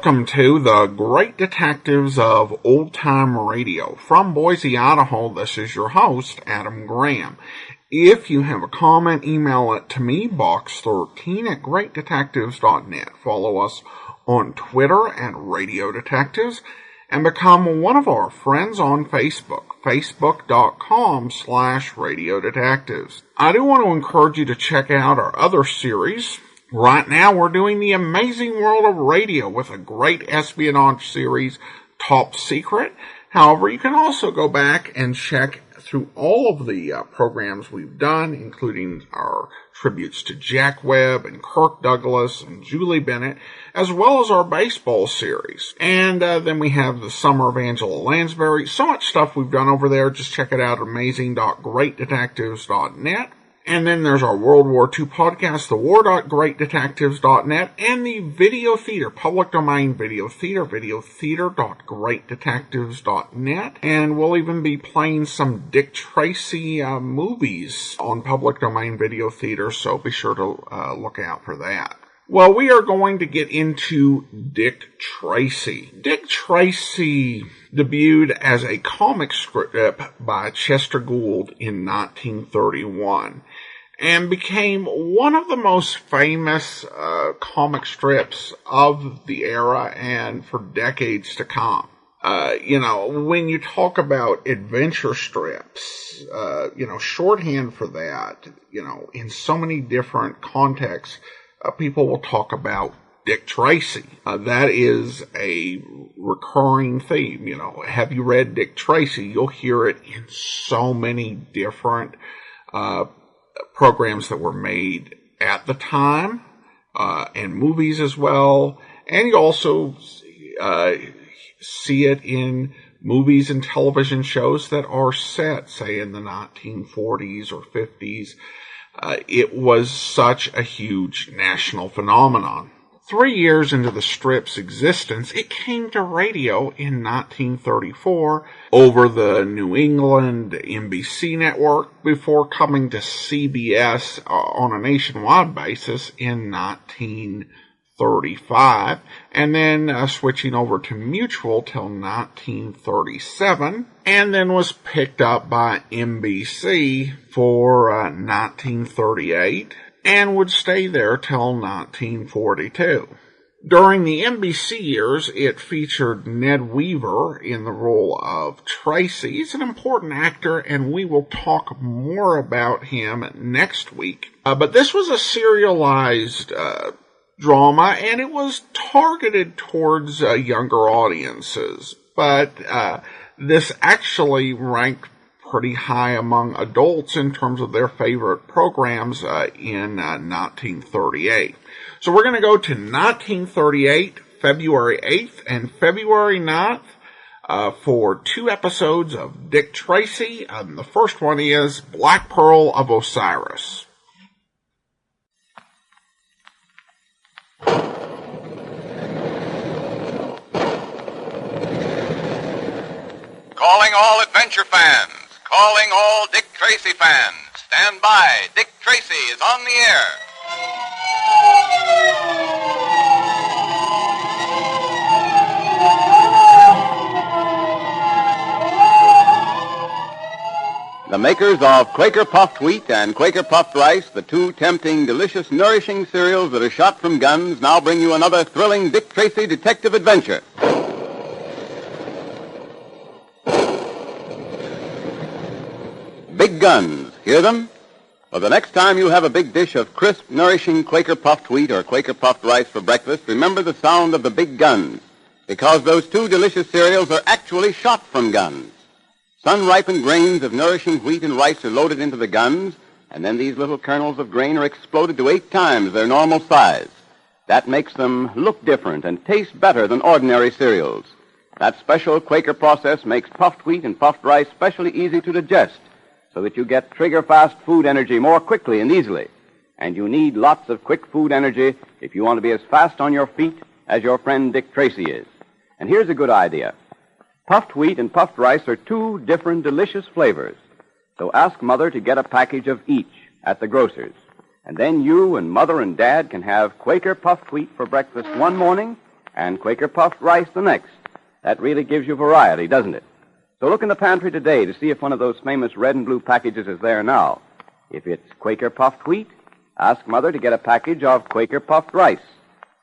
Welcome to the Great Detectives of Old Time Radio. From Boise, Idaho, this is your host, Adam Graham. If you have a comment, email it to me, box13@greatdetectives.net. Follow us on Twitter at Radio Detectives, and become one of our friends on Facebook, facebook.com/Radio Detectives. I do want to encourage you to check out our other series. Right now, we're doing The Amazing World of Radio with a great espionage series, Top Secret. However, you can also go back and check through all of the programs we've done, including our tributes to Jack Webb and Kirk Douglas and Julie Bennett, as well as our baseball series. And then we have the Summer of Angela Lansbury. So much stuff we've done over there. Just check it out at amazing.greatdetectives.net. And then there's our World War II podcast, the war.greatdetectives.net, and the video theater, public domain video theater, videotheater.greatdetectives.net. And we'll even be playing some Dick Tracy movies on public domain video theater, so be sure to look out for that. Well, we are going to get into Dick Tracy. Dick Tracy debuted as a comic strip by Chester Gould in 1931 and became one of the most famous comic strips of the era and for decades to come. When you talk about adventure strips, shorthand for that, in so many different contexts, people will talk about Dick Tracy. That is a recurring theme. Have you read Dick Tracy? You'll hear it in so many different programs that were made at the time, and movies as well. And you also see it in movies and television shows that are set, say, in the 1940s or 50s. It was such a huge national phenomenon. 3 years into the strip's existence, it came to radio in 1934 over the New England NBC network before coming to CBS on a nationwide basis in 1935, and then switching over to Mutual till 1937, and then was picked up by NBC for 1938, and would stay there till 1942. During the NBC years, it featured Ned Weaver in the role of Tracy. He's an important actor, and we will talk more about him next week. But this was a serialized drama, and it was targeted towards younger audiences. But this actually ranked pretty high among adults in terms of their favorite programs in 1938. So we're going to go to 1938, February 8th and February 9th for 2 episodes of Dick Tracy. The first one is Black Pearl of Osiris. Calling all adventure fans. Calling all Dick Tracy fans. Stand by. Dick Tracy is on the air. The makers of Quaker Puffed Wheat and Quaker Puffed Rice, the 2 tempting, delicious, nourishing cereals that are shot from guns, now bring you another thrilling Dick Tracy detective adventure. Big guns. Hear them? Well, the next time you have a big dish of crisp, nourishing Quaker Puffed Wheat or Quaker Puffed Rice for breakfast, remember the sound of the big guns, because those 2 delicious cereals are actually shot from guns. Sun-ripened grains of nourishing wheat and rice are loaded into the guns, and then these little kernels of grain are exploded to 8 times their normal size. That makes them look different and taste better than ordinary cereals. That special Quaker process makes puffed wheat and puffed rice specially easy to digest, so that you get trigger-fast food energy more quickly and easily. And you need lots of quick food energy if you want to be as fast on your feet as your friend Dick Tracy is. And here's a good idea. Puffed wheat and puffed rice are 2 different delicious flavors. So ask Mother to get a package of each at the grocer's. And then you and Mother and Dad can have Quaker puffed wheat for breakfast one morning and Quaker puffed rice the next. That really gives you variety, doesn't it? So look in the pantry today to see if one of those famous red and blue packages is there now. If it's Quaker puffed wheat, ask Mother to get a package of Quaker puffed rice.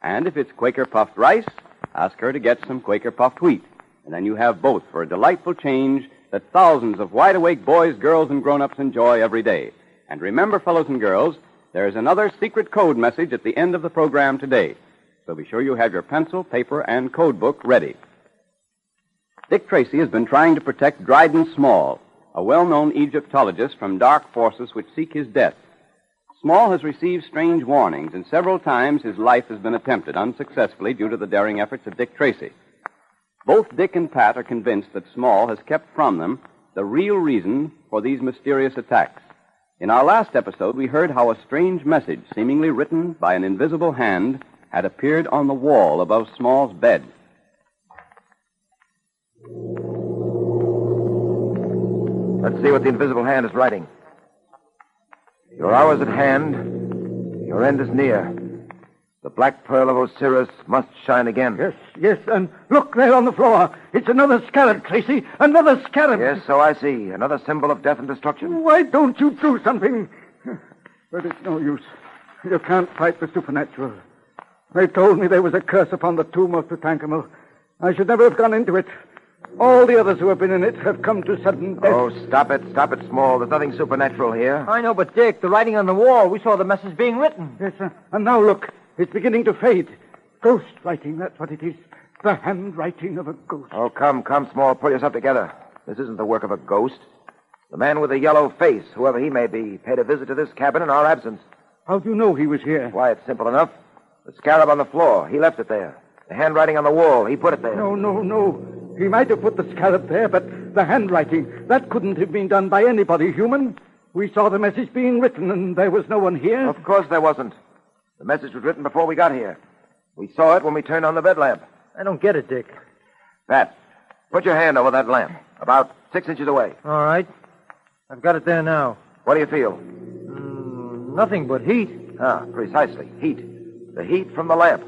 And if it's Quaker puffed rice, ask her to get some Quaker puffed wheat. And then you have both for a delightful change that thousands of wide-awake boys, girls, and grown-ups enjoy every day. And remember, fellows and girls, there's another secret code message at the end of the program today. So be sure you have your pencil, paper, and code book ready. Dick Tracy has been trying to protect Dryden Small, a well-known Egyptologist from dark forces which seek his death. Small has received strange warnings, and several times his life has been attempted unsuccessfully due to the daring efforts of Dick Tracy. Both Dick and Pat are convinced that Small has kept from them the real reason for these mysterious attacks. In our last episode, we heard how a strange message, seemingly written by an invisible hand, had appeared on the wall above Small's bed. Let's see what the invisible hand is writing. Your hour is at hand. Your end is near. The black pearl of Osiris must shine again. Yes, and look there on the floor. It's another scarab, Tracy. Another scarab. Yes, so I see. Another symbol of death and destruction. Why don't you do something? But it's no use. You can't fight the supernatural. They told me there was a curse upon the tomb of Tutankhamun. I should never have gone into it. All the others who have been in it have come to sudden death. Oh, stop it, Small. There's nothing supernatural here. I know, but Dick, the writing on the wall, we saw the message being written. Yes, and now look, it's beginning to fade. Ghost writing, that's what it is. The handwriting of a ghost. Oh, come, Small, pull yourself together. This isn't the work of a ghost. The man with the yellow face, whoever he may be, paid a visit to this cabin in our absence. How do you know he was here? Why, it's simple enough. The scarab on the floor, he left it there. The handwriting on the wall, he put it there. No. He might have put the scarab there, but the handwriting, that couldn't have been done by anybody human. We saw the message being written, and there was no one here. Of course there wasn't. The message was written before we got here. We saw it when we turned on the bed lamp. I don't get it, Dick. Pat, put your hand over that lamp, about 6 inches away. All right. I've got it there now. What do you feel? Nothing but heat. Ah, precisely. Heat. The heat from the lamp.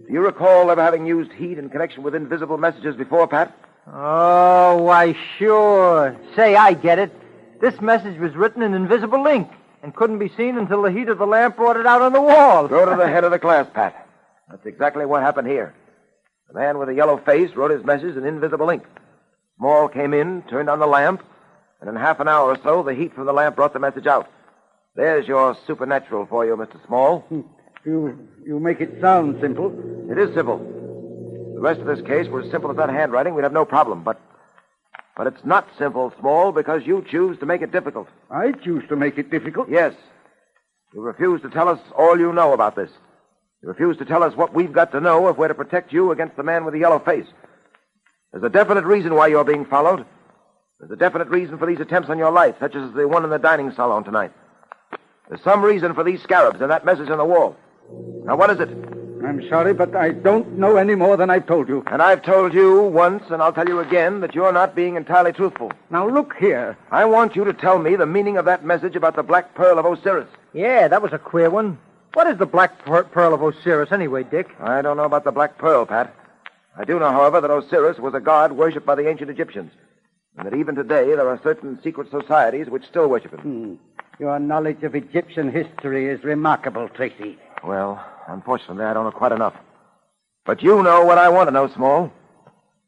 Do you recall ever having used heat in connection with invisible messages before, Pat? Oh, why, sure. Say, I get it. This message was written in invisible ink and couldn't be seen until the heat of the lamp brought it out on the wall. Go to the head of the class, Pat. That's exactly what happened here. The man with the yellow face wrote his message in invisible ink. Small came in, turned on the lamp, and in half an hour or so, the heat from the lamp brought the message out. There's your supernatural for you, Mr. Small. You make it sound simple. It is simple. The rest of this case were as simple as that handwriting. We'd have no problem. But it's not simple, Small, because you choose to make it difficult. I choose to make it difficult? Yes. You refuse to tell us all you know about this. You refuse to tell us what we've got to know if we're to protect you against the man with the yellow face. There's a definite reason why you're being followed. There's a definite reason for these attempts on your life, such as the one in the dining salon tonight. There's some reason for these scarabs and that message on the wall. Now, what is it? I'm sorry, but I don't know any more than I've told you. And I've told you once, and I'll tell you again, that you're not being entirely truthful. Now, look here. I want you to tell me the meaning of that message about the black pearl of Osiris. Yeah, that was a queer one. What is the black pearl of Osiris anyway, Dick? I don't know about the black pearl, Pat. I do know, however, that Osiris was a god worshipped by the ancient Egyptians, and that even today there are certain secret societies which still worship him. Your knowledge of Egyptian history is remarkable, Tracy. Well, unfortunately, I don't know quite enough. But you know what I want to know, Small.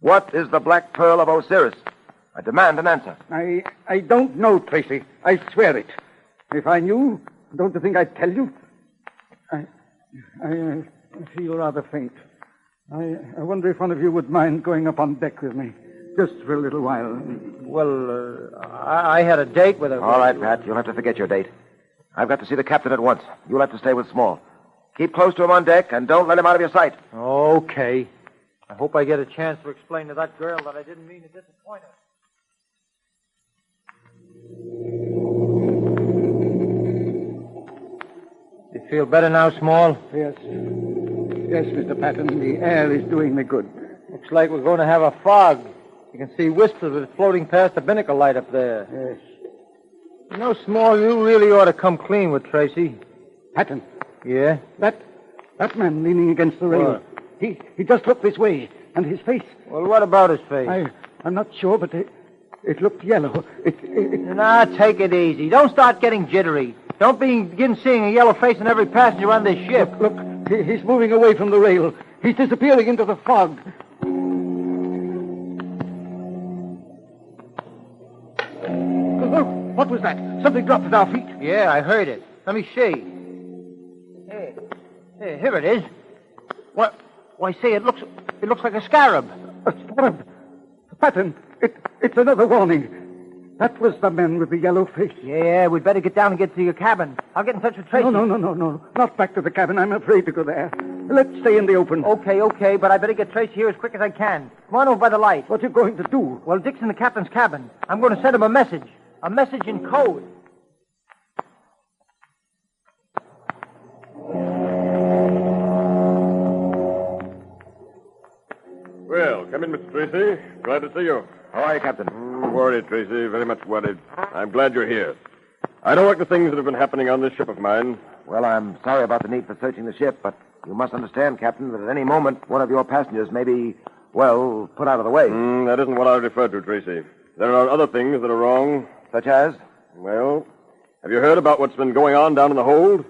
What is the black pearl of Osiris? I demand an answer. I don't know, Tracy. I swear it. If I knew, don't you think I'd tell you? I feel rather faint. I wonder if one of you would mind going up on deck with me, just for a little while. Well, I had a date with her. All right, Pat, you'll have to forget your date. I've got to see the captain at once. You'll have to stay with Small. Keep close to him on deck, and don't let him out of your sight. Okay. I hope I get a chance to explain to that girl that I didn't mean to disappoint her. You feel better now, Small? Yes. Yes, Mr. Patton, the air is doing me good. Looks like we're going to have a fog. You can see wisps of it floating past the binnacle light up there. Yes. You know, Small, you really ought to come clean with Tracy. Patton. Yeah? That man leaning against the rail. What? He just looked this way, and his face. Well, what about his face? I'm not sure, but it looked yellow. Now, take it easy. Don't start getting jittery. Don't begin seeing a yellow face in every passenger on this ship. Look, he's moving away from the rail. He's disappearing into the fog. Look, what was that? Something dropped at our feet. Yeah, I heard it. Let me see. Hey, here it is. What? Why, say, it looks like a scarab. A scarab? Patton, it's another warning. That was the man with the yellow face. Yeah, we'd better get down and get to your cabin. I'll get in touch with Tracy. No. Not back to the cabin. I'm afraid to go there. Let's stay in the open. Okay, but I better get Tracy here as quick as I can. Come on over by the light. What are you going to do? Well, Dick's in the captain's cabin. I'm going to send him a message. A message in code. Well, come in, Mr. Tracy. Glad to see you. How are you, Captain? Worried, Tracy. Very much worried. I'm glad you're here. I don't like the things that have been happening on this ship of mine. Well, I'm sorry about the need for searching the ship, but you must understand, Captain, that at any moment one of your passengers may be, well, put out of the way. That isn't what I referred to, Tracy. There are other things that are wrong. Such as? Well, have you heard about what's been going on down in the hold?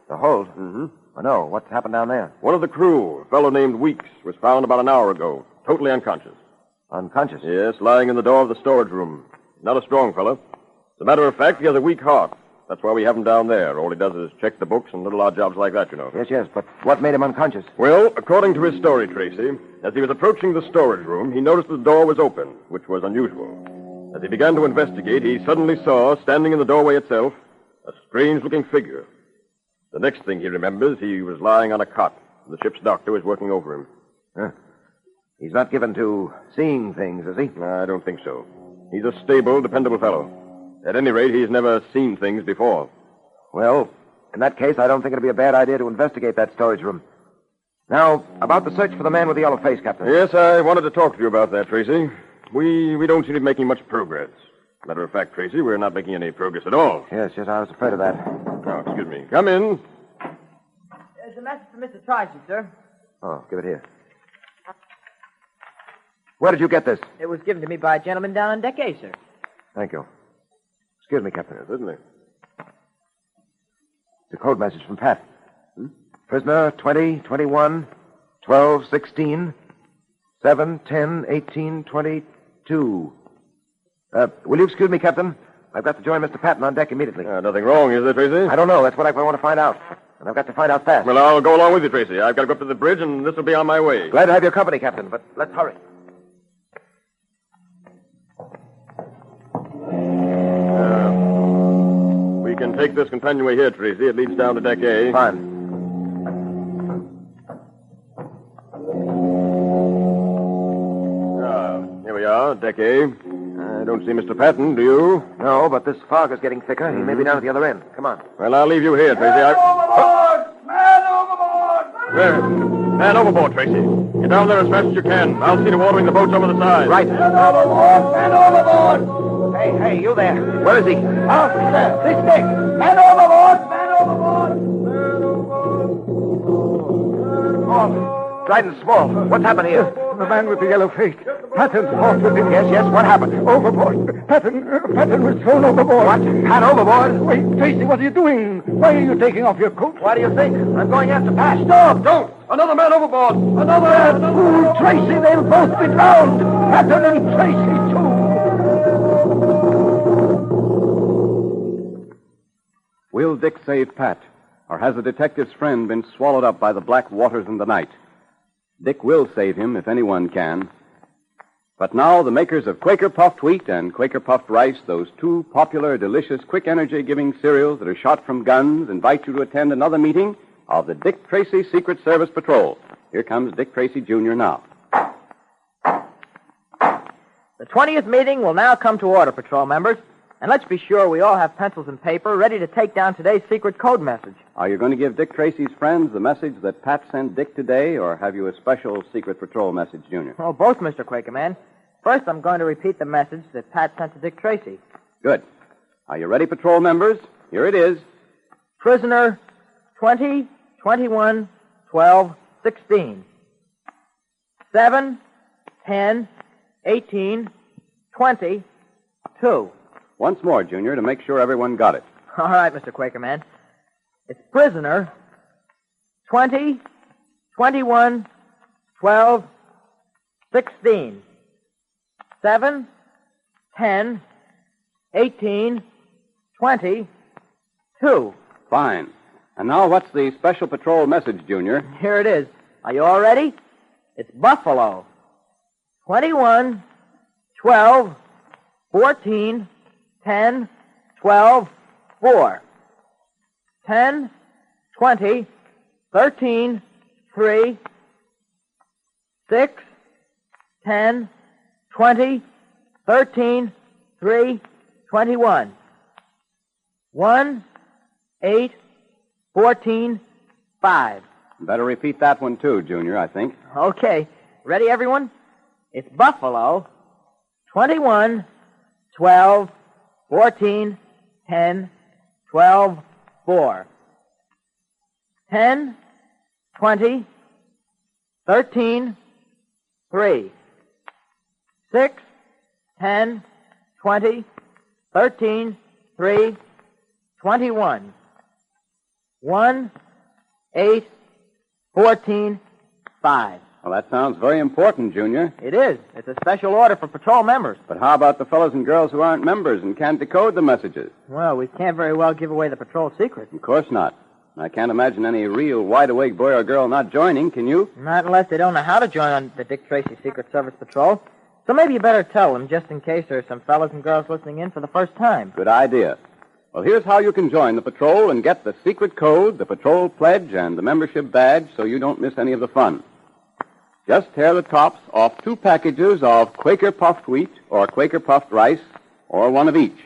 The hold? Mm-hmm. Oh, no. What's happened down there? One of the crew, a fellow named Weeks, was found about an hour ago, totally unconscious. Unconscious? Yes, lying in the door of the storage room. Not a strong fellow. As a matter of fact, he has a weak heart. That's why we have him down there. All he does is check the books and little odd jobs like that, you know. Yes, but what made him unconscious? Well, according to his story, Tracy, as he was approaching the storage room, he noticed the door was open, which was unusual. As he began to investigate, he suddenly saw, standing in the doorway itself, a strange-looking figure. The next thing he remembers, he was lying on a cot. The ship's doctor was working over him. Huh. He's not given to seeing things, is he? I don't think so. He's a stable, dependable fellow. At any rate, he's never seen things before. Well, in that case, I don't think it'd be a bad idea to investigate that storage room. Now, about the search for the man with the yellow face, Captain. Yes, I wanted to talk to you about that, Tracy. We don't seem to be making much progress. Matter of fact, Tracy, we're not making any progress at all. Yes, I was afraid of that. Oh, excuse me. Come in. There's a message for Mr. Tracy, sir. Oh, give it here. Where did you get this? It was given to me by a gentleman down on deck A, sir. Thank you. Excuse me, Captain. Certainly. It's a code message from Pat. Prisoner 2021 12 16 7 10 18 22. Will you excuse me, Captain? I've got to join Mr. Patton on deck immediately. Nothing wrong, is there, Tracy? I don't know. That's what I want to find out. And I've got to find out fast. Well, I'll go along with you, Tracy. I've got to go up to the bridge, and this will be on my way. Glad to have your company, Captain, but let's hurry. We can take this companionway here, Tracy. It leads down to deck A. Fine. Here we are, deck A. I don't see Mr. Patton, do you? No, but this fog is getting thicker. He may be down at the other end. Come on. Well, I'll leave you here, Tracy. Man overboard! Man overboard! Where? Man overboard, Tracy. Get down there as fast as you can. I'll see to ordering the boats over the side. Right. Man overboard! Man overboard! Hey, you there. Where is he? Oh, there. This Dick. Man overboard! Man overboard! Man overboard! Small. Dryden Small. What's happened here? The man with the yellow face. Patton's fought with him. Yes. What happened? Overboard. Patton was thrown overboard. What? Pat overboard? Wait, Tracy, what are you doing? Why are you taking off your coat? What do you think? I'm going after Pat. Stop! Don't! Another man overboard! Another! Fool, Tracy, they'll both be drowned. Patton and Tracy, too. Will Dick save Pat, or has the detective's friend been swallowed up by the black waters in the night? Dick will save him if anyone can. But now the makers of Quaker Puffed Wheat and Quaker Puffed Rice, those two popular, delicious, quick energy-giving cereals that are shot from guns, invite you to attend another meeting of the Dick Tracy Secret Service Patrol. Here comes Dick Tracy, Jr. now. The 20th meeting will now come to order, patrol members. And let's be sure we all have pencils and paper ready to take down today's secret code message. Are you going to give Dick Tracy's friends the message that Pat sent Dick today, or have you a special secret patrol message, Junior? Oh, both, Mr. Quakerman. First, I'm going to repeat the message that Pat sent to Dick Tracy. Good. Are you ready, patrol members? Here it is. Prisoner 20, 21, 12, 16. 7, 10, 18, 20, 2. Once more, Junior, to make sure everyone got it. All right, Mr. Quakerman. It's prisoner 20, 21, 12, 16, 7, 10, 18, 20, 2. Fine. And now what's the special patrol message, Junior? Here it is. Are you all ready? It's Buffalo. 21, 12, 14, 10, 12, 4. 10, 20, 13, 3, 6, 10, 20, 13, 3, 21. 1, 8, 14, 5. Better repeat that one, too, Junior, I think. Okay. Ready, everyone? It's Buffalo. 21, 12, 14, 10, 12, 4. 10, 20, 13, 3. 6, 10, 20, 13, 3, 21. 1, 8, 14, 5. Well, that sounds very important, Junior. It is. It's a special order for patrol members. But how about the fellows and girls who aren't members and can't decode the messages? Well, we can't very well give away the patrol secret. Of course not. I can't imagine any real wide-awake boy or girl not joining, can you? Not unless they don't know how to join on the Dick Tracy Secret Service Patrol. So maybe you better tell them, just in case there's some fellows and girls listening in for the first time. Good idea. Well, here's how you can join the patrol and get the secret code, the patrol pledge, and the membership badge so you don't miss any of the fun. Just tear the tops off 2 packages of Quaker puffed wheat or Quaker puffed rice, or one of each.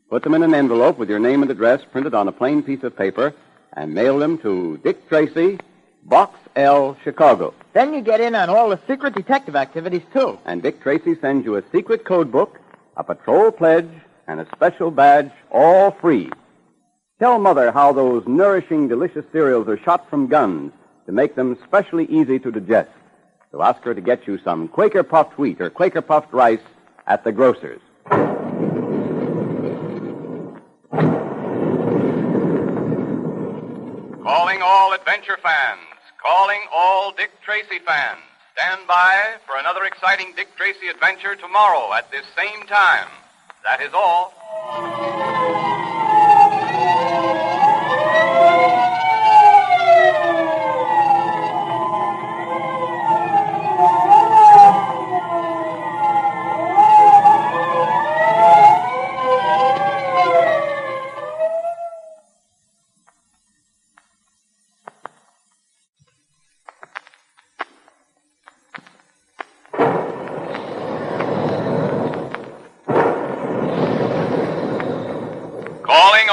Put them in an envelope with your name and address printed on a plain piece of paper and mail them to Dick Tracy, Box L, Chicago. Then you get in on all the secret detective activities, too. And Dick Tracy sends you a secret code book, a patrol pledge, and a special badge, all free. Tell Mother how those nourishing, delicious cereals are shot from guns to make them specially easy to digest. So ask her to get you some Quaker puffed wheat or Quaker puffed rice at the grocer's. Calling all adventure fans. Calling all Dick Tracy fans. Stand by for another exciting Dick Tracy adventure tomorrow at this same time. That is all.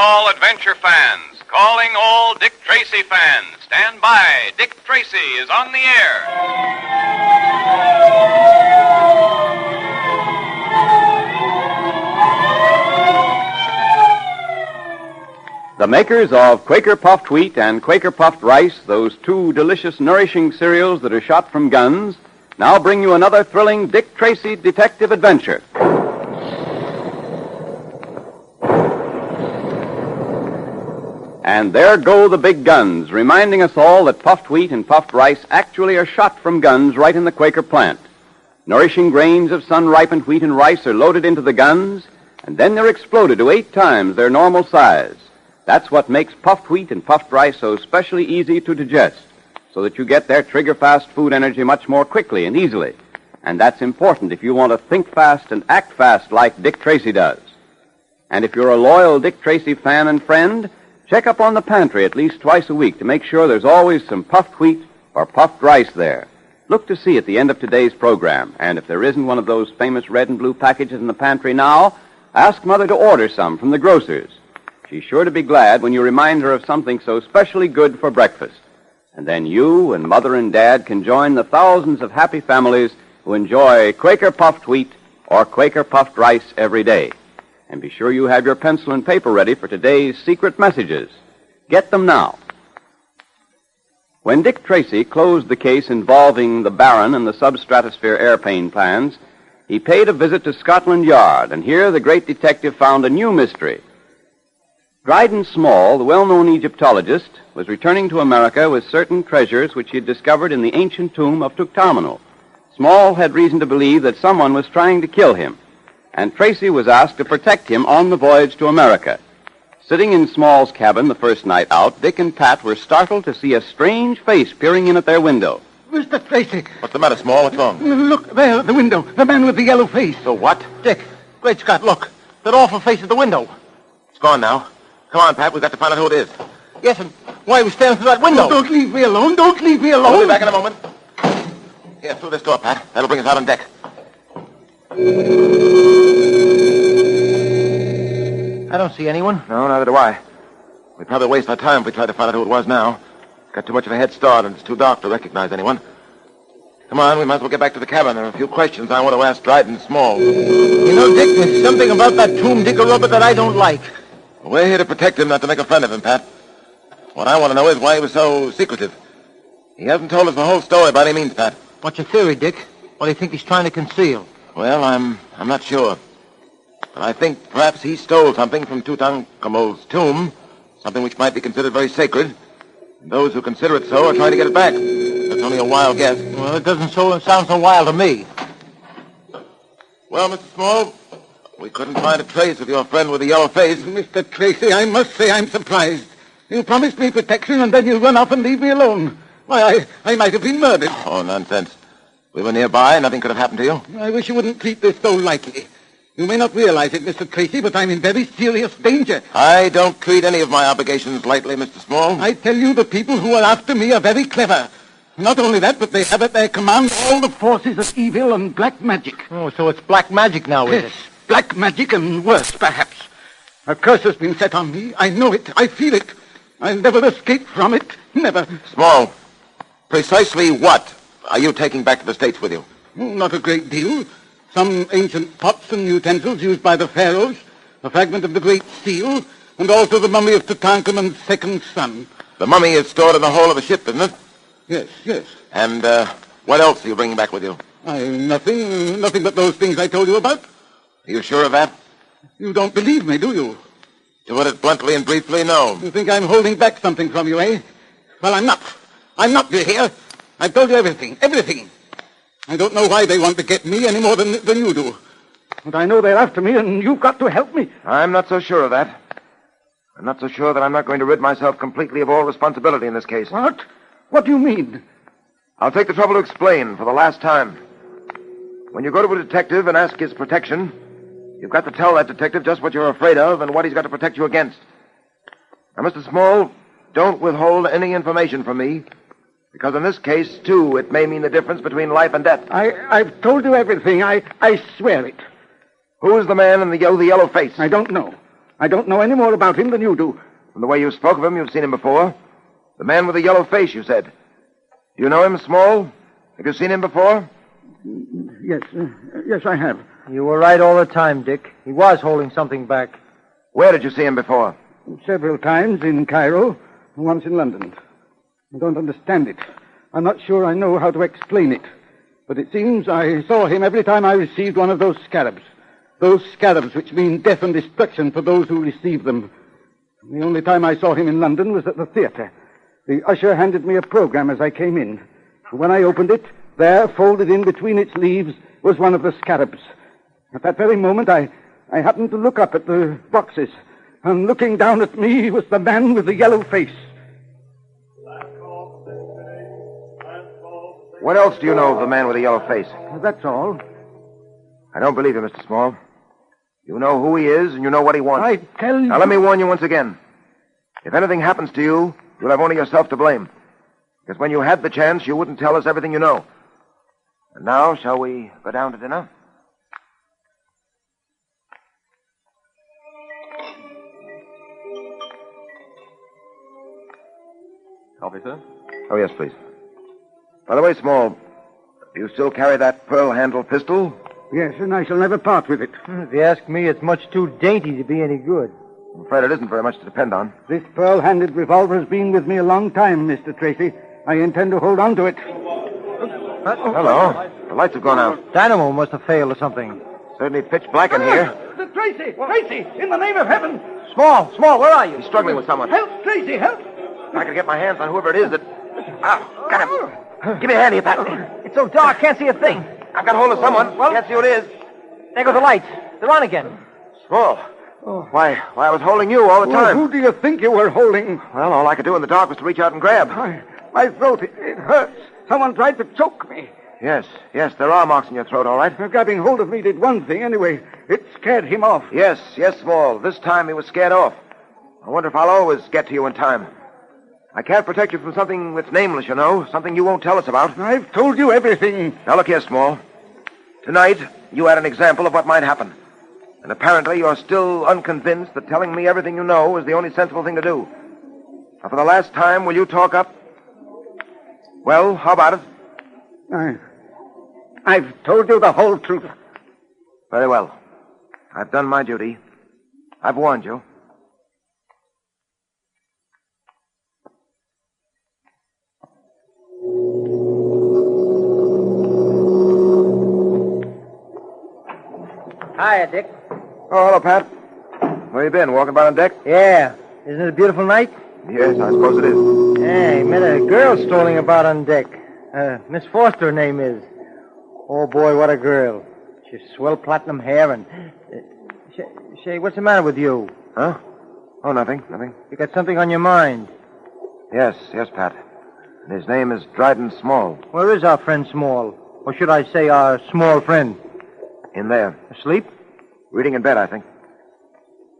All adventure fans, calling all Dick Tracy fans. Stand by. Dick Tracy is on the air. The makers of Quaker puffed wheat and Quaker puffed rice, those 2 delicious, nourishing cereals that are shot from guns, now bring you another thrilling Dick Tracy detective adventure. And there go the big guns, reminding us all that puffed wheat and puffed rice actually are shot from guns right in the Quaker plant. Nourishing grains of sun-ripened wheat and rice are loaded into the guns, and then they're exploded to 8 times their normal size. That's what makes puffed wheat and puffed rice so specially easy to digest, so that you get their trigger-fast food energy much more quickly and easily. And that's important if you want to think fast and act fast like Dick Tracy does. And if you're a loyal Dick Tracy fan and friend, check up on the pantry at least twice a week to make sure there's always some puffed wheat or puffed rice there. Look to see at the end of today's program, and if there isn't one of those famous red and blue packages in the pantry now, ask Mother to order some from the grocer's. She's sure to be glad when you remind her of something so specially good for breakfast. And then you and Mother and Dad can join the thousands of happy families who enjoy Quaker puffed wheat or Quaker puffed rice every day. And be sure you have your pencil and paper ready for today's secret messages. Get them now. When Dick Tracy closed the case involving the Baron and the substratosphere airplane plans, he paid a visit to Scotland Yard, and here the great detective found a new mystery. Dryden Small, the well-known Egyptologist, was returning to America with certain treasures which he had discovered in the ancient tomb of Tutankhamun. Small had reason to believe that someone was trying to kill him, and Tracy was asked to protect him on the voyage to America. Sitting in Small's cabin the first night out, Dick and Pat were startled to see a strange face peering in at their window. Mr. Tracy. What's the matter, Small? What's wrong? Look, there, the window. The man with the yellow face. The what? Dick, great Scott, look. That awful face at the window. It's gone now. Come on, Pat. We've got to find out who it is. Yes, and why was standing through that window? Oh, don't leave me alone. Don't leave me alone. We'll be back in a moment. Here, through this door, Pat. That'll bring us out on deck. I don't see anyone. No, neither do I. We'd probably waste our time if we tried to find out who it was now. It's got too much of a head start, and it's too dark to recognize anyone. Come on, we might as well get back to the cabin. There are a few questions I want to ask Dryden Small. You know, Dick, there's something about that tomb digger Robert that I don't like. We're here to protect him, not to make a friend of him, Pat. What I want to know is why he was so secretive. He hasn't told us the whole story by any means, Pat. What's your theory, Dick? What do you think he's trying to conceal? Well, I'm not sure. But I think perhaps he stole something from Tutankhamun's tomb, something which might be considered very sacred. And those who consider it so are trying to get it back. That's only a wild guess. Well, it doesn't sound so wild to me. Well, Mr. Small, we couldn't find a trace of your friend with the yellow face. Mr. Tracy, I must say I'm surprised. You promised me protection, and then you run off and leave me alone. Why, I might have been murdered. Oh, nonsense. We were nearby. Nothing could have happened to you. I wish you wouldn't treat this so lightly. You may not realize it, Mr. Tracy, but I'm in very serious danger. I don't treat any of my obligations lightly, Mr. Small. I tell you, the people who are after me are very clever. Not only that, but they have at their command all the forces of evil and black magic. Oh, so it's black magic now, is Yes, it? black magic and worse, perhaps. A curse has been set on me. I know it. I feel it. I'll never escape from it. Never. Small, precisely what are you taking back to the States with you? Not a great deal. Some ancient pots and utensils used by the pharaohs, a fragment of the Great Seal, and also the mummy of Tutankhamun's second son. The mummy is stored in the hold of the ship, isn't it? Yes, yes. And what else are you bringing back with you? Nothing but those things I told you about. Are you sure of that? You don't believe me, do you? To put it bluntly and briefly, no. You think I'm holding back something from you, eh? Well, I'm not. I'm not, you hear? I've told you everything. I don't know why they want to get me any more than you do. But I know they're after me, and you've got to help me. I'm not so sure of that. I'm not so sure that I'm not going to rid myself completely of all responsibility in this case. What? What do you mean? I'll take the trouble to explain for the last time. When you go to a detective and ask his protection, you've got to tell that detective just what you're afraid of and what he's got to protect you against. Now, Mr. Small, don't withhold any information from me, because in this case, too, it may mean the difference between life and death. I've told you everything. I swear it. Who is the man in the yellow face? I don't know. I don't know any more about him than you do. From the way you spoke of him, you've seen him before. The man with the yellow face, you said. Do you know him, Small? Have you seen him before? Yes, I have. You were right all the time, Dick. He was holding something back. Where did you see him before? Several times in Cairo, and once in London. I don't understand it. I'm not sure I know how to explain it. But it seems I saw him every time I received one of those scarabs. Those scarabs which mean death and destruction for those who receive them. The only time I saw him in London was at the theater. The usher handed me a program as I came in. When I opened it, there, folded in between its leaves, was one of the scarabs. At that very moment, I happened to look up at the boxes, and looking down at me was the man with the yellow face. What else do you know of the man with the yellow face? That's all. I don't believe you, Mr. Small. You know who he is, and you know what he wants. I tell you... Now, let me warn you once again. If anything happens to you, you'll have only yourself to blame. Because when you had the chance, you wouldn't tell us everything you know. And now, shall we go down to dinner? Coffee, sir? Oh, yes, please. By the way, Small, do you still carry that pearl-handled pistol? Yes, and I shall never part with it. If you ask me, it's much too dainty to be any good. I'm afraid it isn't very much to depend on. This pearl-handled revolver has been with me a long time, Mr. Tracy. I intend to hold on to it. Hello. The lights have gone out. Dynamo must have failed or something. Certainly pitch black in here. Tracy! Tracy! In the name of heaven! Small, where are you? He's struggling with someone. Help, Tracy, help! If I could get my hands on whoever it is that... Ah, got him. Give me a hand here, Pat. It's so dark, can't see a thing. I've got hold of someone. Well- Can't see who it is. There go the lights. They're on again. Small. Why, I was holding you all the Well, time. who do you think you were holding? Well, all I could do in the dark was to reach out and grab. My throat, it hurts. Someone tried to choke me. Yes, there are marks in your throat, all right. Grabbing hold of me did one thing anyway. It scared him off. Yes, Small. This time he was scared off. I wonder if I'll always get to you in time. I can't protect you from something that's nameless, you know. Something you won't tell us about. I've told you everything. Now, look here, Small. Tonight, you had an example of what might happen. And apparently you're still unconvinced that telling me everything you know is the only sensible thing to do. Now, for the last time, will you talk up? Well, how about it? I've told you the whole truth. Very well. I've done my duty. I've warned you. Hiya, Dick. Oh, hello, Pat. Where you been? Walking about on deck? Yeah. Isn't it a beautiful night? Yes, I suppose it is. Hey, met a girl strolling about on deck. Miss Foster, her name is. Oh, boy, what a girl. She's swell platinum hair and... Say, what's the matter with you? Huh? Oh, nothing. You got something on your mind. Yes, Pat. And his name is Dryden Small. Where is our friend Small? Or should I say our small friend? In there. Asleep? Reading in bed, I think.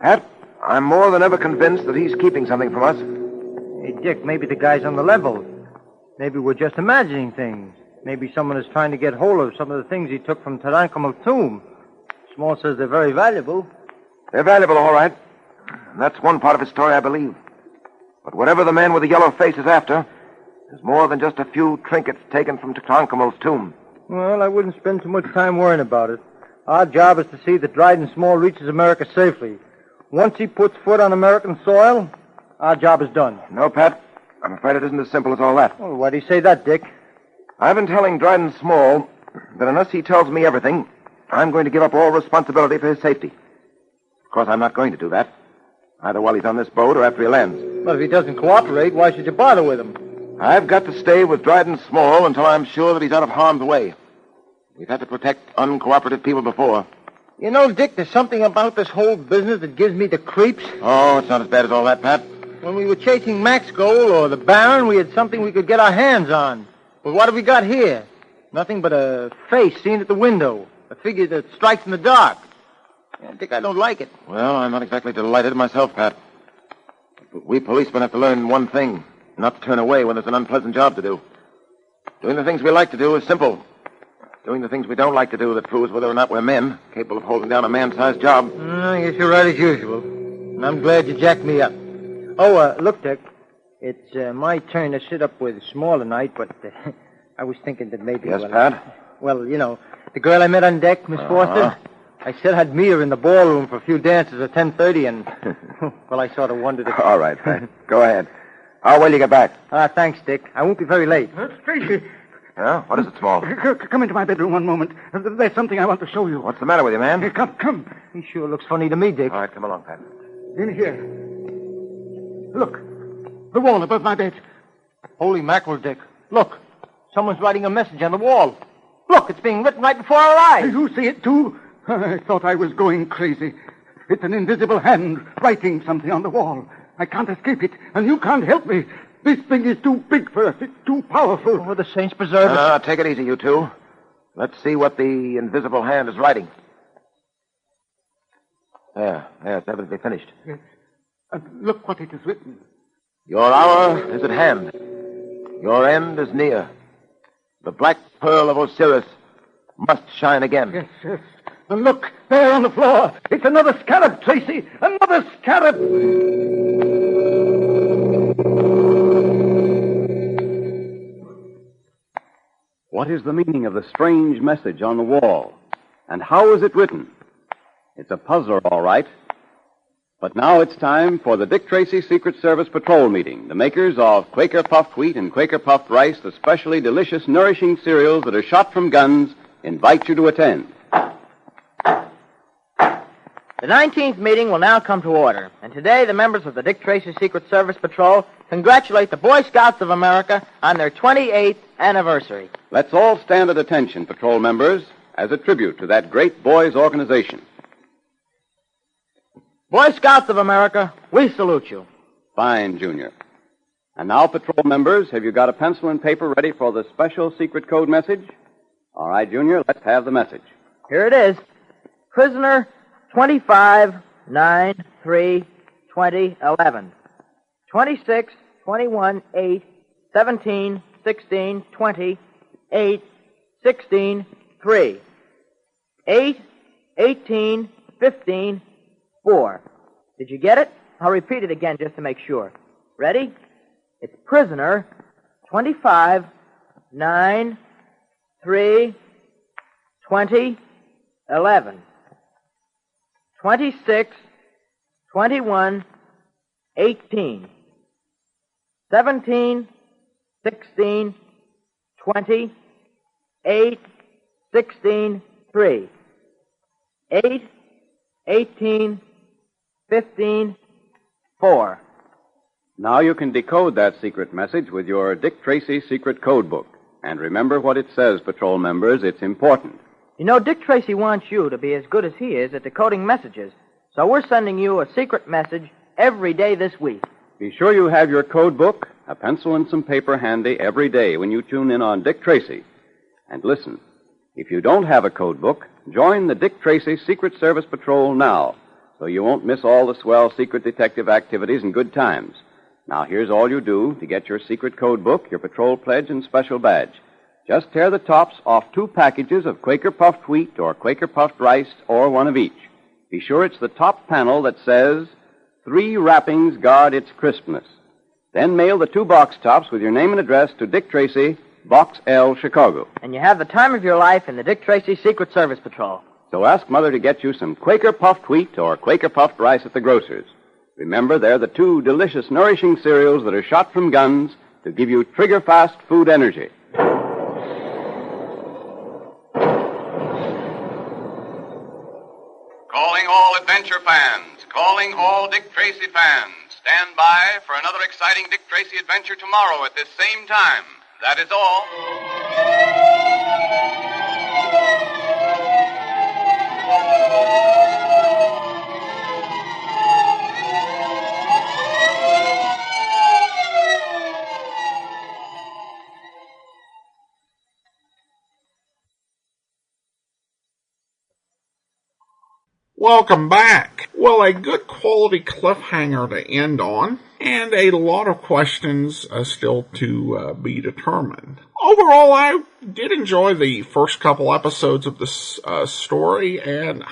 Pat, I'm more than ever convinced that he's keeping something from us. Hey, Dick, maybe the guy's on the level. Maybe we're just imagining things. Maybe someone is trying to get hold of some of the things he took from Tutankhamun's tomb. Small says they're very valuable. They're valuable, all right. And that's one part of his story, I believe. But whatever the man with the yellow face is after, is more than just a few trinkets taken from Tutankhamun's tomb. Well, I wouldn't spend too much time worrying about it. Our job is to see that Dryden Small reaches America safely. Once he puts foot on American soil, our job is done. No, Pat. I'm afraid it isn't as simple as all that. Well, why do you say that, Dick? I've been telling Dryden Small that unless he tells me everything, I'm going to give up all responsibility for his safety. Of course, I'm not going to do that. Either while he's on this boat or after he lands. But if he doesn't cooperate, why should you bother with him? I've got to stay with Dryden Small until I'm sure that he's out of harm's way. We've had to protect uncooperative people before. You know, Dick, there's something about this whole business that gives me the creeps. Oh, it's not as bad as all that, Pat. When we were chasing Max Gold or the Baron, we had something we could get our hands on. But what have we got here? Nothing but a face seen at the window. A figure that strikes in the dark. Yeah, Dick, I don't like it. Well, I'm not exactly delighted myself, Pat. But we policemen have to learn one thing. Not to turn away when there's an unpleasant job to do. Doing the things we like to do is simple. Doing the things we don't like to do that proves whether or not we're men, capable of holding down a man-sized job. I guess you're right as usual. And I'm glad you jacked me up. Oh, look, Dick. It's my turn to sit up with Small tonight, but I was thinking that maybe... Yes, Pat? Well, you know, the girl I met on deck, Miss Foster, I said I'd meet her in the ballroom for a few dances at 10:30, and, well, I sort of wondered if... All right, Pat. Go ahead. How will you get back? Thanks, Dick. I won't be very late. Tracy, Yeah? What is it, Small? come into my bedroom one moment. There's something I want to show you. What's the matter with you, man? Come. He sure looks funny to me, Dick. All right, come along, Pat. In here. Look. The wall above my bed. Holy mackerel, Dick. Look. Someone's writing a message on the wall. Look, it's being written right before our eyes. You see it, too? I thought I was going crazy. It's an invisible hand writing something on the wall. I can't escape it, and you can't help me. This thing is too big for us. It's too powerful. Oh, the saints preserve us. Take it easy, you two. Let's see what the invisible hand is writing. There, it's evidently finished. Yes. And look what it is written. Your hour is at hand. Your end is near. The black pearl of Osiris must shine again. Yes. And look, there on the floor. It's another scarab, Tracy. Another scarab. What is the meaning of the strange message on the wall? And how is it written? It's a puzzler, all right. But now it's time for the Dick Tracy Secret Service Patrol meeting. The makers of Quaker Puffed Wheat and Quaker Puffed Rice, the specially delicious, nourishing cereals that are shot from guns, invite you to attend. The 19th meeting will now come to order, and today the members of the Dick Tracy Secret Service Patrol congratulate the Boy Scouts of America on their 28th anniversary. Let's all stand at attention, patrol members, as a tribute to that great boys' organization. Boy Scouts of America, we salute you. Fine, Junior. And now, patrol members, have you got a pencil and paper ready for the special secret code message? All right, Junior, let's have the message. Here it is. Prisoner 25-9-3-20-11. 26, 21, 8, 17, 16, 20, 8, 16, 3. 8, 18, 15, 4. Did you get it? I'll repeat it again just to make sure. Ready? It's prisoner 25, 9, 3, 20, 11. 26, 21, 18. 17, 16, 20, 8, 16, 3. 8, 18, 15, 4. Now you can decode that secret message with your Dick Tracy secret code book. And remember what it says, patrol members. It's important. You know, Dick Tracy wants you to be as good as he is at decoding messages. So we're sending you a secret message every day this week. Be sure you have your code book, a pencil, and some paper handy every day when you tune in on Dick Tracy. And listen, if you don't have a code book, join the Dick Tracy Secret Service Patrol now, so you won't miss all the swell secret detective activities and good times. Now, here's all you do to get your secret code book, your patrol pledge, and special badge. Just tear the tops off 2 packages of Quaker Puffed Wheat or Quaker Puffed Rice, or one of each. Be sure it's the top panel that says, 3 wrappings guard its crispness. Then mail the 2 box tops with your name and address to Dick Tracy, Box L, Chicago. And you have the time of your life in the Dick Tracy Secret Service Patrol. So ask Mother to get you some Quaker Puffed Wheat or Quaker Puffed Rice at the grocer's. Remember, they're the 2 delicious, nourishing cereals that are shot from guns to give you trigger-fast food energy. Calling all adventure fans, calling all Dick Tracy fans. Stand by for another exciting Dick Tracy adventure tomorrow at this same time. That is all. Welcome back. Well, a good quality cliffhanger to end on, and a lot of questions still to be determined. Overall, I did enjoy the first couple episodes of this story, and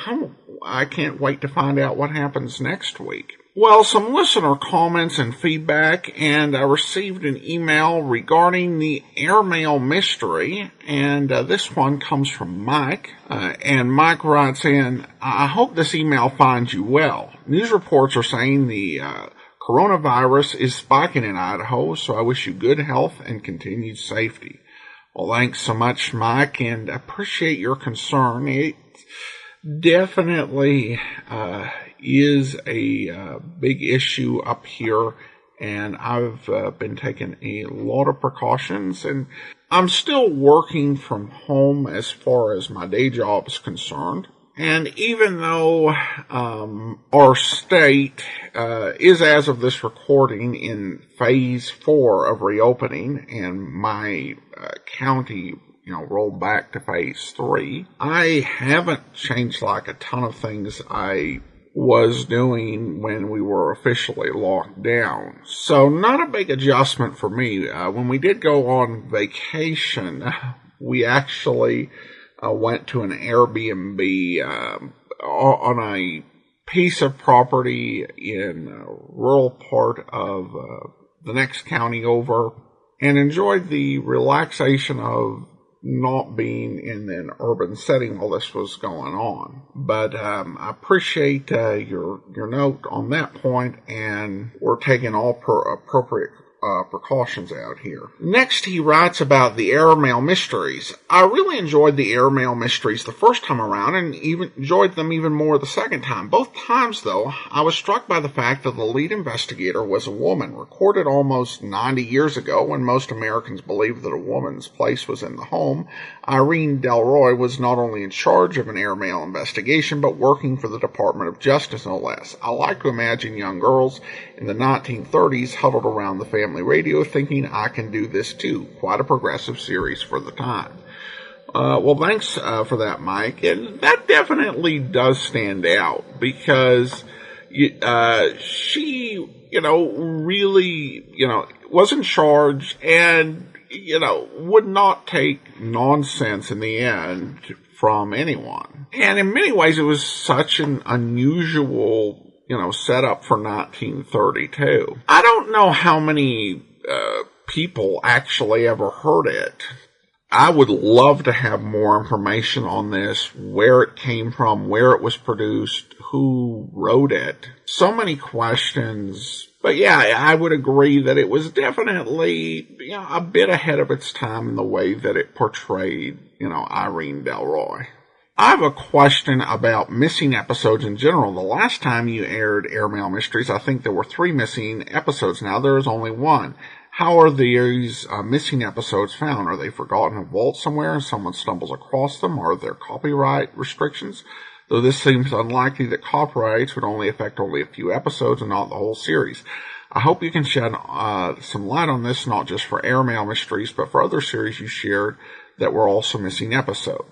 I can't wait to find out what happens next week. Well, some listener comments and feedback, and I received an email regarding the airmail mystery, and this one comes from Mike, and Mike writes in, I hope this email finds you well. News reports are saying the coronavirus is spiking in Idaho, so I wish you good health and continued safety. Well, thanks so much, Mike, and appreciate your concern. It definitely is a big issue up here, and I've been taking a lot of precautions, and I'm still working from home as far as my day job is concerned. And even though our state is, as of this recording, in phase 4 of reopening, and my county rolled back to phase 3, I haven't changed like a ton of things I was doing when we were officially locked down. So not a big adjustment for me. When we did go on vacation, we actually went to an Airbnb on a piece of property in a rural part of the next county over, and enjoyed the relaxation of not being in an urban setting while this was going on. But I appreciate your note on that point, and we're taking all appropriate precautions out here. Next, he writes about the airmail mysteries. I really enjoyed the airmail mysteries the first time around, and even enjoyed them even more the second time. Both times, though, I was struck by the fact that the lead investigator was a woman, recorded almost 90 years ago when most Americans believed that a woman's place was in the home. Irene Delroy was not only in charge of an airmail investigation, but working for the Department of Justice, no less. I like to imagine young girls in the 1930s huddled around the family radio thinking, I can do this too. Quite a progressive series for the time. Well, thanks for that, Mike. And that definitely does stand out because she, really, was in charge and, would not take nonsense in the end from anyone. And in many ways, it was such an unusual set up for 1932. I don't know how many people actually ever heard it. I would love to have more information on this, where it came from, where it was produced, who wrote it. So many questions. But yeah, I would agree that it was definitely a bit ahead of its time in the way that it portrayed, Irene Delroy. I have a question about missing episodes in general. The last time you aired Airmail Mysteries, I think there were 3 missing episodes. Now there is only 1. How are these missing episodes found? Are they forgotten in a vault somewhere and someone stumbles across them? Are there copyright restrictions? Though this seems unlikely that copyrights would only affect only a few episodes and not the whole series. I hope you can shed some light on this, not just for Airmail Mysteries, but for other series you shared that were also missing episodes.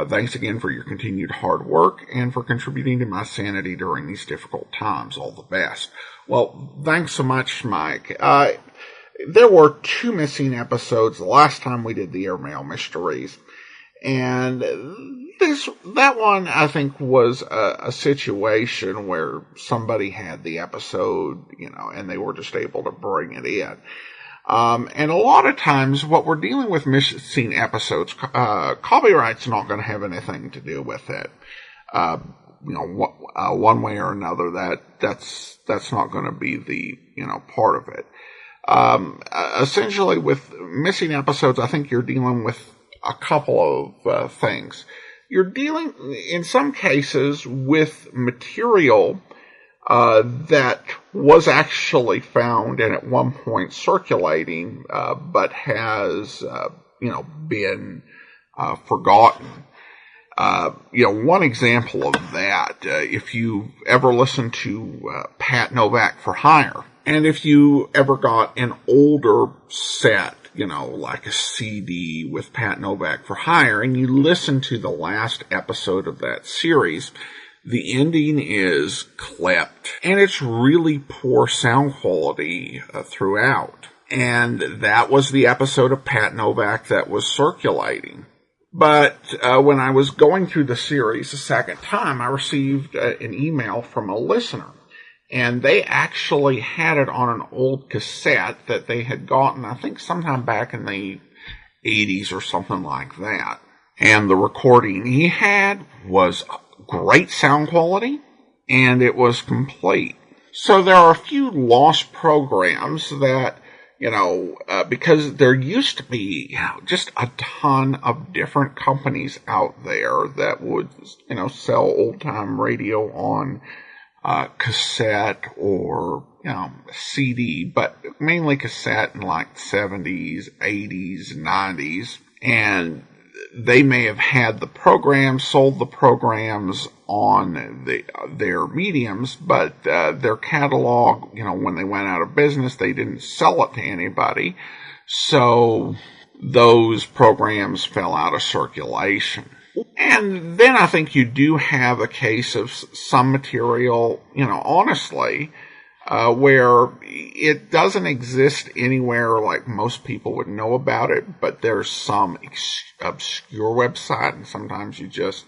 Thanks again for your continued hard work and for contributing to my sanity during these difficult times. All the best. Well, thanks so much, Mike. There were 2 missing episodes the last time we did the Airmail Mysteries. And that one, I think, was a situation where somebody had the episode, and they were just able to bring it in. And a lot of times what we're dealing with missing episodes, copyright's not going to have anything to do with it. One way or another, that's not going to be the, part of it. Essentially with missing episodes, I think you're dealing with a couple of things. You're dealing, in some cases, with material that was actually found and at one point circulating, but has, been forgotten. One example of that, if you ever listened to Pat Novak for Hire, and if you ever got an older set, like a CD with Pat Novak for Hire, and you listen to the last episode of that series, the ending is clipped, and it's really poor sound quality throughout. And that was the episode of Pat Novak that was circulating. But when I was going through the series the second time, I received an email from a listener. And they actually had it on an old cassette that they had gotten, I think, sometime back in the 80s or something like that. And the recording he had was great sound quality, and it was complete. So there are a few lost programs that, because there used to be, just a ton of different companies out there that would, sell old-time radio on cassette or, CD, but mainly cassette in like 70s, 80s, 90s. And they may have had the programs, sold the programs on their mediums, but their catalog, when they went out of business, they didn't sell it to anybody. So those programs fell out of circulation. And then I think you do have a case of some material, honestly, where it doesn't exist anywhere like most people would know about it, but there's some obscure website, and sometimes you just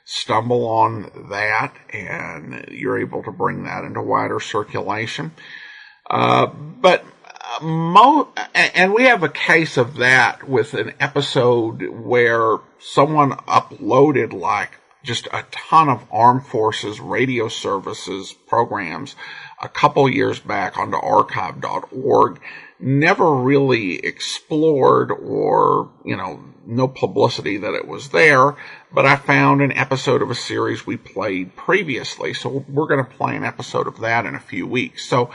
stumble on that and you're able to bring that into wider circulation. But and we have a case of that with an episode where someone uploaded like just a ton of Armed Forces Radio Services programs a couple years back onto archive.org. Never really explored or, no publicity that it was there, but I found an episode of a series we played previously. So we're going to play an episode of that in a few weeks. So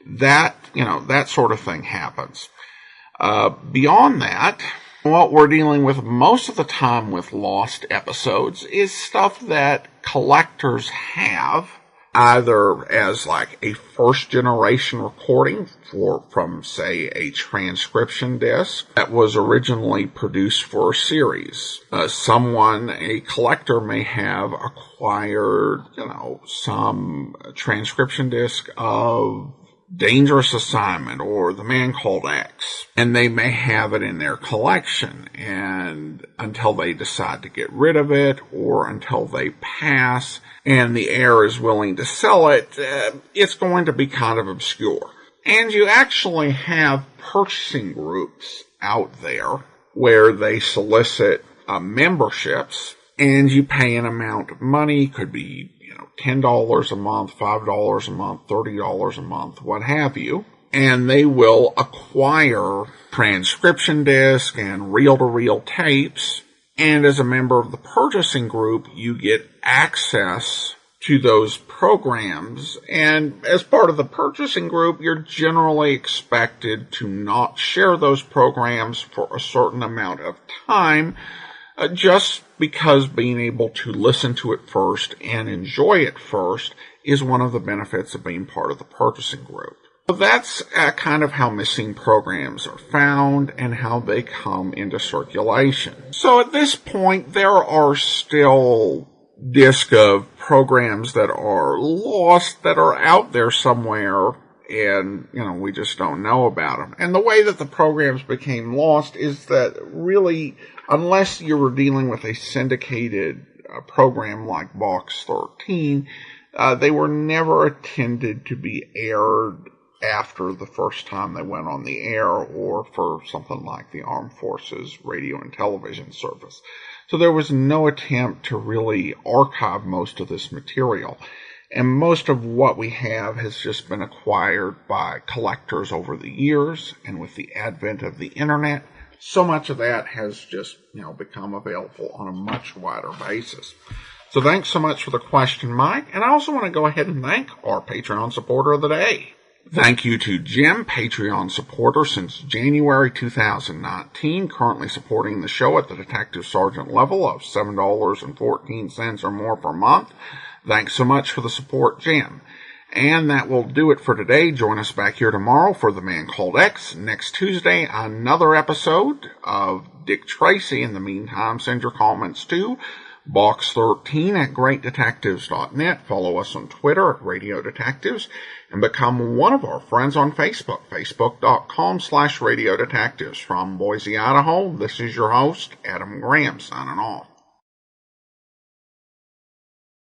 that, that sort of thing happens. Beyond that, what we're dealing with most of the time with lost episodes is stuff that collectors have, either as like a first generation recording from say a transcription disc that was originally produced for a series. A collector may have acquired, some transcription disc of Dangerous Assignment or The Man Called X, and they may have it in their collection, and until they decide to get rid of it or until they pass and the heir is willing to sell it, it's going to be kind of obscure. And you actually have purchasing groups out there where they solicit memberships, and you pay an amount of money, could be $10 a month, $5 a month, $30 a month, what have you, and they will acquire transcription discs and reel-to-reel tapes, and as a member of the purchasing group, you get access to those programs, and as part of the purchasing group, you're generally expected to not share those programs for a certain amount of time, just because being able to listen to it first and enjoy it first is one of the benefits of being part of the purchasing group. So that's kind of how missing programs are found and how they come into circulation. So at this point, there are still discs of programs that are lost that are out there somewhere, and, we just don't know about them. And the way that the programs became lost is that really, unless you were dealing with a syndicated program like Box 13, they were never intended to be aired after the first time they went on the air or for something like the Armed Forces Radio and Television Service. So there was no attempt to really archive most of this material. And most of what we have has just been acquired by collectors over the years, and with the advent of the internet, so much of that has just, become available on a much wider basis. So thanks so much for the question, Mike. And I also want to go ahead and thank our Patreon supporter of the day. Thank you to Jim, Patreon supporter since January 2019, currently supporting the show at the Detective Sergeant level of $7.14 or more per month. Thanks so much for the support, Jim. And that will do it for today. Join us back here tomorrow for The Man Called X. Next Tuesday, another episode of Dick Tracy. In the meantime, send your comments to Box13 at GreatDetectives.net. Follow us on Twitter at Radio Detectives. And become one of our friends on Facebook, Facebook.com/Radio Detectives. From Boise, Idaho, this is your host, Adam Graham, signing off.